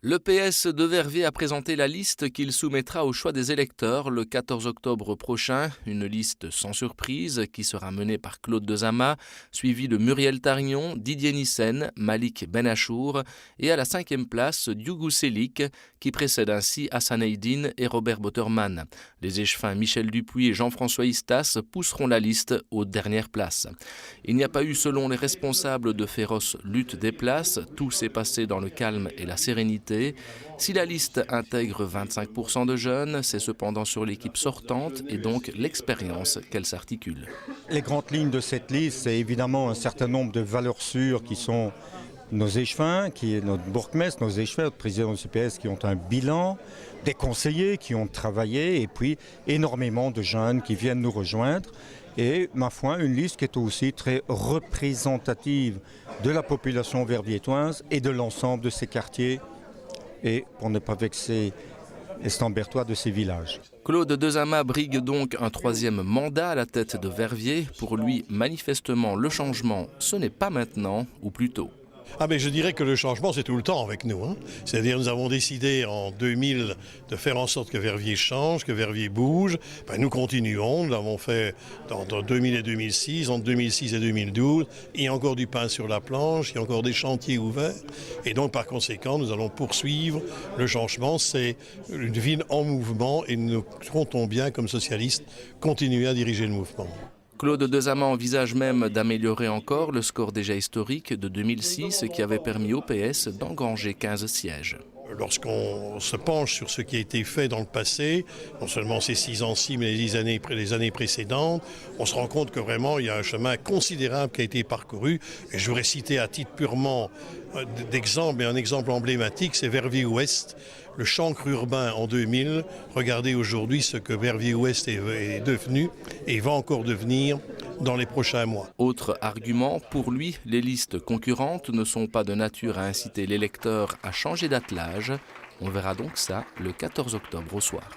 Le PS de Verviers a présenté la liste qu'il soumettra au choix des électeurs le 14 octobre prochain. Une liste sans surprise qui sera menée par Claude Dezama, suivie de Muriel Tarignon, Didier Nissen, Malik Benachour et à la 5e place Diougou Selik qui précède ainsi Hassan Eidine et Robert Botterman. Les échevins Michel Dupuis et Jean-François Istas pousseront la liste aux dernières places. Il n'y a pas eu, selon les responsables, de féroce lutte des places. Tout s'est passé dans le calme et la sérénité. Si la liste intègre 25% de jeunes, c'est cependant sur l'équipe sortante et donc l'expérience qu'elle s'articule. Les grandes lignes de cette liste, c'est évidemment un certain nombre de valeurs sûres qui sont nos échevins, qui est notre bourgmestre, nos échevins, notre président du CPS qui ont un bilan, des conseillers qui ont travaillé et puis énormément de jeunes qui viennent nous rejoindre. Et, ma foi, une liste qui est aussi très représentative de la population verviétoise et de l'ensemble de ces quartiers et, pour ne pas vexer Estambertois, de ces villages. Claude Dezama brigue donc un 3e mandat à la tête de Verviers. Pour lui, manifestement, le changement, ce n'est pas maintenant, ou plutôt. Mais je dirais que le changement, c'est tout le temps avec nous. C'est-à-dire nous avons décidé en 2000 de faire en sorte que Verviers change, que Verviers bouge. Nous continuons, nous l'avons fait entre 2000 et 2006, entre 2006 et 2012. Il y a encore du pain sur la planche, il y a encore des chantiers ouverts. Et donc par conséquent, nous allons poursuivre le changement. C'est une ville en mouvement et nous comptons bien, comme socialistes, continuer à diriger le mouvement. Claude Dezama envisage même d'améliorer encore le score déjà historique de 2006 qui avait permis au PS d'engranger 15 sièges. Lorsqu'on se penche sur ce qui a été fait dans le passé, non seulement ces 6 ans-ci, mais les années précédentes, on se rend compte que vraiment il y a un chemin considérable qui a été parcouru. Et je voudrais citer à titre purement d'exemple, mais un exemple emblématique, c'est Verviers-Ouest, le chancre urbain en 2000. Regardez aujourd'hui ce que Verviers-Ouest est devenu et va encore devenir dans les prochains mois. Autre argument, pour lui, les listes concurrentes ne sont pas de nature à inciter l'électeur à changer d'attelage. On verra donc ça le 14 octobre au soir.